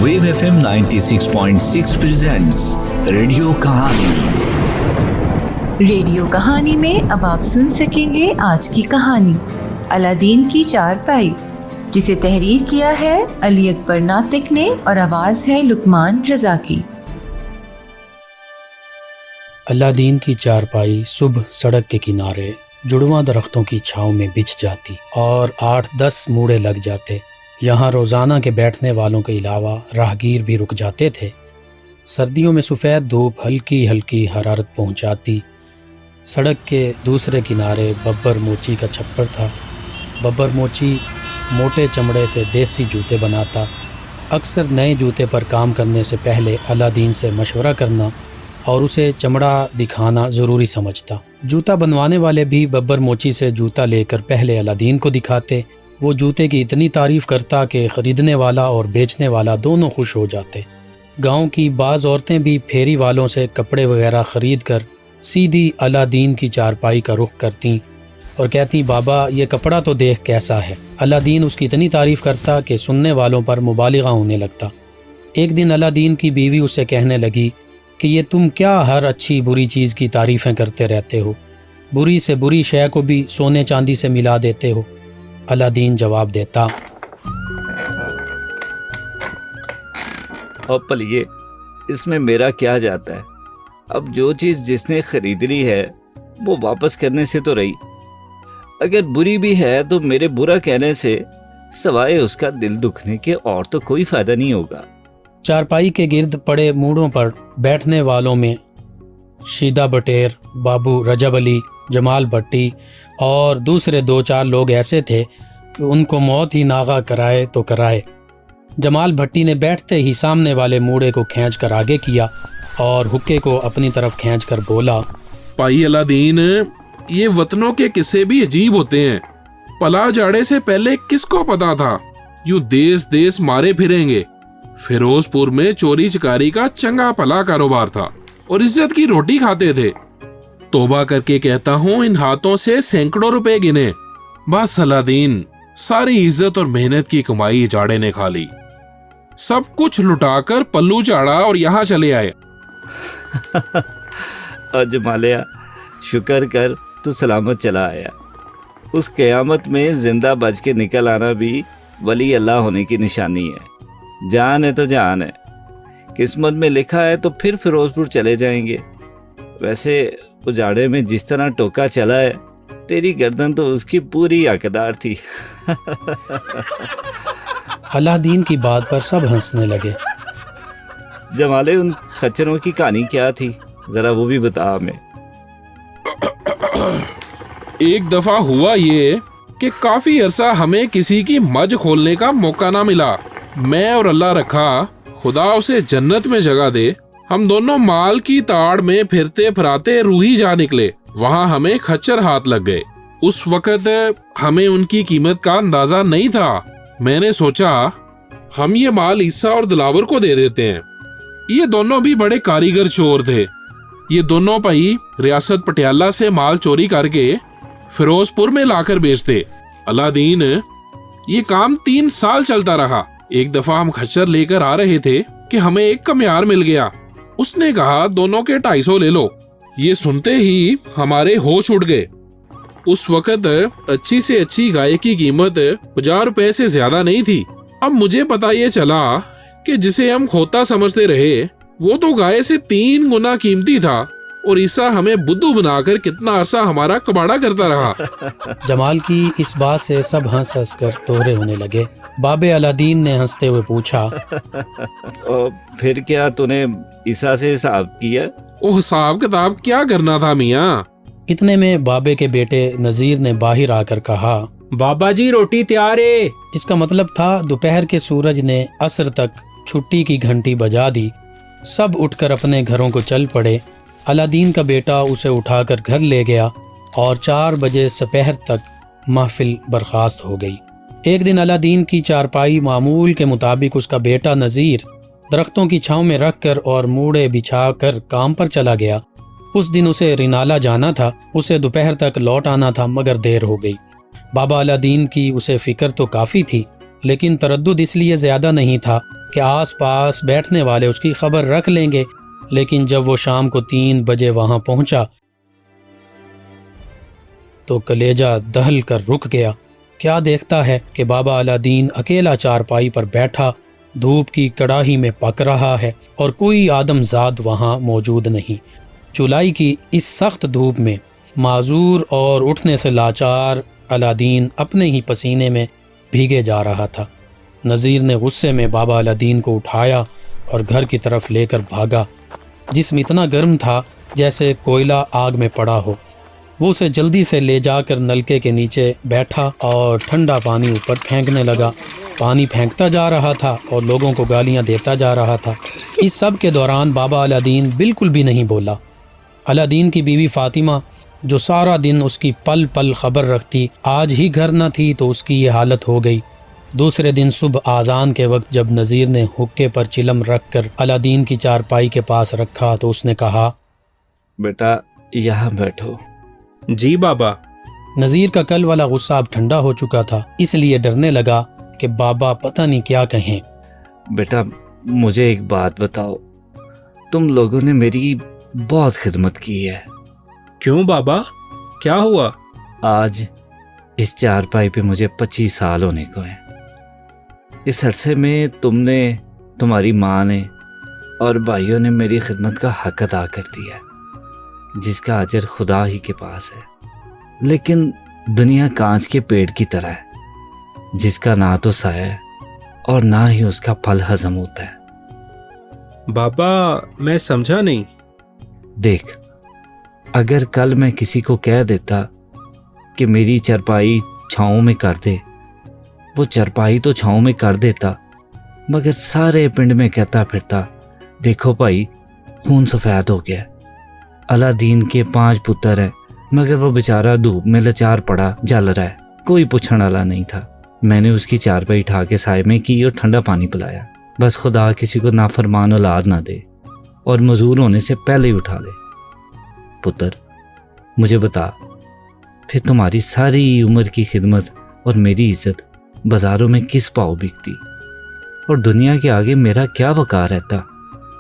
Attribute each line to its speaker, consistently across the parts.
Speaker 1: Wave FM 96.6 presents radio कहानी।
Speaker 2: Radio कहानी में अब आप सुन सकेंगे आज की कहानी अलादीन की चारपाई, जिसे तहरीर किया है अली अकबर नातिक ने और आवाज है लुकमान रजा की।
Speaker 3: अलादीन की चारपाई सुबह सड़क के किनारे जुड़वां दरख्तों की छांव में बिछ जाती और 8-10 मूड़े लग जाते। यहाँ रोज़ाना के बैठने वालों के अलावा राहगीर भी रुक जाते थे। सर्दियों में सफ़ेद धूप हल्की हल्की हरारत पहुँचाती। सड़क के दूसरे किनारे बब्बर मोची का छप्पर था। बब्बर मोची मोटे चमड़े से देसी जूते बनाता। अक्सर नए जूते पर काम करने से पहले अलादीन से मशवरा करना और उसे चमड़ा दिखाना ज़रूरी समझता। जूता बनवाने वाले भी बब्बर मोची से जूता लेकर पहले अलादीन को दिखाते। वो जूते की इतनी तारीफ़ करता कि ख़रीदने वाला और बेचने वाला दोनों खुश हो जाते। गांव की बाज़ औरतें भी फेरी वालों से कपड़े वगैरह ख़रीद कर सीधी अलादीन की चारपाई का रुख करतीं और कहती, बाबा ये कपड़ा तो देख कैसा है। अलादीन उसकी इतनी तारीफ़ करता कि सुनने वालों पर मुबालिगा होने लगता। एक दिन अलादीन की बीवी उससे कहने लगी कि ये तुम क्या हर अच्छी बुरी चीज़ की तारीफ़ें करते रहते हो, बुरी से बुरी शय को भी सोने चांदी से मिला देते हो। अलादीन जवाब देता,
Speaker 1: अब पलिए इसमें मेरा क्या जाता है। अब जो चीज़ जिसने खरीद ली है वो वापस करने से तो रही, अगर बुरी भी है तो मेरे बुरा कहने से सवाए उसका दिल दुखने के और तो कोई फायदा नहीं होगा।
Speaker 3: चारपाई के गिर्द पड़े मूड़ों पर बैठने वालों में शीदा बटेर, बाबू रजब अली, जमाल भट्टी और दूसरे 2-4 लोग ऐसे थे कि उनको मौत ही नागा कराए तो कराए। जमाल भट्टी ने बैठते ही सामने वाले मूड़े को खींच कर आगे किया और हुक्के को अपनी तरफ खींच कर बोला,
Speaker 4: भाई अलादीन, ये वतनों के किस्से भी अजीब होते हैं। पला जाड़े से पहले किसको पता था यूं देश देश मारे फिरेंगे। फिरोजपुर में चोरी चकारी का चंगा पला कारोबार था और इज्जत की रोटी खाते थे। तौबा करके कहता हूँ, इन हाथों से सैकड़ों रुपए गिने। बस अलादीन, सारी इज्जत और मेहनत की कमाई जाड़े ने खा ली। सब कुछ लुटाकर पल्लू चाड़ा और यहाँ चले आए।
Speaker 1: अजमालिया, शुक्र कर तू सलामत चला आया। उस क़यामत में जिंदा बच के निकल आना भी वली अल्लाह होने की निशानी है। जान है तो जान है, किस्मत में लिखा है तो फिर फिरोजपुर चले जाएंगे। वैसे उजाड़े में जिस तरह टोका चला है, तेरी गर्दन तो उसकी पूरी हकदार थी।
Speaker 3: अलादीन की बात पर सब हंसने लगे।
Speaker 1: जमाले, उन खच्चरों की कहानी क्या थी, जरा वो भी बता हमें।
Speaker 4: एक दफा हुआ ये कि काफी अरसा हमें किसी की मज खोलने का मौका ना मिला। मैं और अल्लाह रखा, खुदा उसे जन्नत में जगह दे, हम दोनों माल की ताड़ में फिरते फिराते रूही जा निकले। वहाँ हमें खच्चर हाथ लग गए। उस वक़्त हमें उनकी कीमत का अंदाजा नहीं था। मैंने सोचा हम ये माल ईसा और दिलावर को दे देते हैं। ये दोनों भी बड़े कारीगर चोर थे। ये दोनों भाई रियासत पटियाला से माल चोरी करके फिरोजपुर में लाकर बेचते। अलादीन, ये काम 3 साल चलता रहा। एक दफा हम खच्चर लेकर आ रहे थे कि हमें एक कमियार मिल गया। उसने कहा दोनों के 250 ले लो। ये सुनते ही हमारे होश उड़ गए। उस वक़्त अच्छी से अच्छी गाय की कीमत 50 रुपए से ज्यादा नहीं थी। अब मुझे पता ये चला कि जिसे हम खोता समझते रहे वो तो गाय से 3 गुना कीमती था और ईसा हमें बुद्धू बनाकर कितना अरसा हमारा कबाड़ा करता रहा।
Speaker 3: जमाल की इस बात से सब हंस हंस कर तोहरे होने लगे। बाबे अलादीन ने हंसते हुए पूछा,
Speaker 1: और फिर क्या तूने ईसा से हिसाब किया?
Speaker 4: ओ, हिसाब किताब क्या करना था मियाँ।
Speaker 3: इतने में बाबे के बेटे नजीर ने बाहर आकर कहा,
Speaker 5: बाबा जी रोटी तैयार है।
Speaker 3: इसका मतलब था दोपहर के सूरज ने असर तक छुट्टी की घंटी बजा दी। सब उठकर अपने घरों को चल पड़े। अलादीन का बेटा उसे उठाकर घर ले गया और 4 बजे दोपहर तक महफिल बर्खास्त हो गई। एक दिन अलादीन की चारपाई मामूल के मुताबिक उसका बेटा नज़ीर दरख्तों की छांव में रखकर और मूड़े बिछाकर काम पर चला गया। उस दिन उसे रिनाला जाना था। उसे दोपहर तक लौट आना था, मगर देर हो गई। बाबा अलादीन की उसे फिक्र तो काफ़ी थी, لیکن تردد اس لیے زیادہ نہیں تھا کہ آس پاس بیٹھنے والے اس کی خبر رکھ لیں گے، لیکن جب وہ شام کو 3 بجے وہاں پہنچا تو کلیجہ دہل کر رک گیا۔ کیا دیکھتا ہے کہ بابا علا دین اکیلا چارپائی پر بیٹھا دھوپ کی کڑاہی میں پک رہا ہے اور کوئی آدم زاد وہاں موجود نہیں۔ جولائی کی اس سخت دھوپ میں معذور اور اٹھنے سے لاچار علا دین اپنے ہی پسینے میں بھیگے جا رہا تھا۔ نذیر نے غصے میں بابا علا دین کو اٹھایا اور گھر کی طرف لے کر بھاگا۔ جسم اتنا گرم تھا جیسے کوئلہ آگ میں پڑا ہو۔ وہ اسے جلدی سے لے جا کر نلکے کے نیچے بیٹھا اور ٹھنڈا پانی اوپر پھینکنے لگا۔ پانی پھینکتا جا رہا تھا اور لوگوں کو گالیاں دیتا جا رہا تھا۔ اس سب کے دوران بابا علا دین بالکل بھی نہیں بولا۔ علا دین کی بیوی فاطمہ جو سارا دن اس کی پل پل خبر رکھتی، آج ہی گھر نہ تھی تو اس کی یہ حالت ہو گئی۔ دوسرے دن صبح آذان کے وقت جب نذیر نے حقے پر چلم رکھ کر علا دین کی چارپائی کے پاس رکھا تو اس نے کہا،
Speaker 1: بیٹا یہاں بیٹھو۔
Speaker 5: جی بابا۔
Speaker 3: نذیر کا کل والا غصہ اب ٹھنڈا ہو چکا تھا، اس لیے ڈرنے لگا کہ بابا پتہ نہیں کیا کہیں۔
Speaker 1: بیٹا مجھے ایک بات بتاؤ، تم لوگوں نے میری بہت خدمت کی ہے۔
Speaker 5: کیوں بابا، کیا ہوا؟
Speaker 1: آج اس چارپائی پہ مجھے 25 سال ہونے کو ہیں۔ اس عرصے میں تم نے، تمہاری ماں نے اور بھائیوں نے میری خدمت کا حق ادا کر دیا ہے، جس کا اجر خدا ہی کے پاس ہے۔ لیکن دنیا کانچ کے پیڑ کی طرح ہے، جس کا نہ تو سایہ ہے اور نہ ہی اس کا پھل ہضم ہوتا ہے۔
Speaker 5: بابا میں سمجھا نہیں۔
Speaker 1: دیکھ، اگر کل میں کسی کو کہہ دیتا کہ میری چرپائی چھاؤں میں کر دے، وہ چرپائی تو چھاؤں میں کر دیتا، مگر سارے پنڈ میں کہتا پھرتا، دیکھو بھائی خون سفید ہو گیا۔ علا دین کے 5 پتر ہیں، مگر وہ بیچارہ دھوپ میں لچار پڑا جل رہا ہے، کوئی پوچھنے والا نہیں تھا۔ میں نے اس کی چارپائی اٹھا کے سائے میں کی اور ٹھنڈا پانی پلایا۔ بس خدا کسی کو نافرمان اولاد نہ دے اور مزور ہونے سے پہلے ہی اٹھا لے۔ پتر مجھے بتا، پھر تمہاری ساری عمر کی خدمت اور میری عزت بازاروں میں کس پاؤ بکتی، اور دنیا کے آگے میرا کیا وقار رہتا؟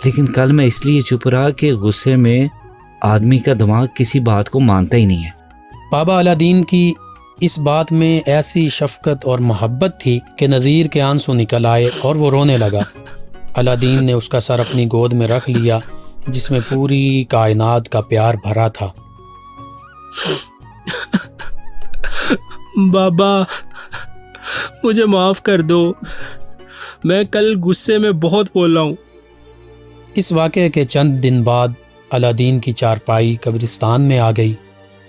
Speaker 1: لیکن کل میں اس لیے چپ رہا کہ غصے میں آدمی کا دماغ کسی بات کو مانتا ہی نہیں ہے۔
Speaker 3: بابا علا دین کی اس بات میں ایسی شفقت اور محبت تھی کہ نذیر کے آنسو نکل آئے اور وہ رونے لگا۔ علا دین نے اس کا سر اپنی گود میں رکھ لیا جس میں پوری کائنات کا پیار بھرا تھا۔
Speaker 5: بابا مجھے معاف کر دو، میں کل غصے میں بہت بولا ہوں۔
Speaker 3: اس واقعے کے چند دن بعد علا دین کی چارپائی قبرستان میں آ گئی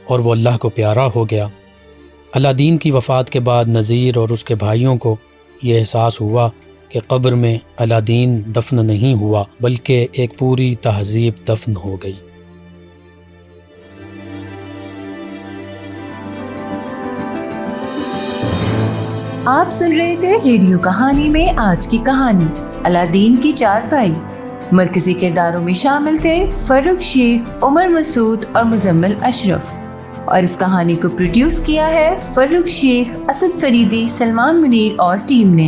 Speaker 3: اور وہ اللہ کو پیارا ہو گیا۔ علا دین کی وفات کے بعد نذیر اور اس کے بھائیوں کو یہ احساس ہوا کہ قبر میں علا دین دفن نہیں ہوا بلکہ ایک پوری تہذیب دفن ہو گئی۔
Speaker 2: آپ سن رہے تھے ریڈیو کہانی میں آج کی کہانی علا دین کی چارپائی۔ مرکزی کرداروں میں شامل تھے فاروق شیخ، عمر مسعود اور مزمل اشرف، اور اس کہانی کو پروڈیوس کیا ہے فاروق شیخ، اسد فریدی، سلمان منیر اور ٹیم نے۔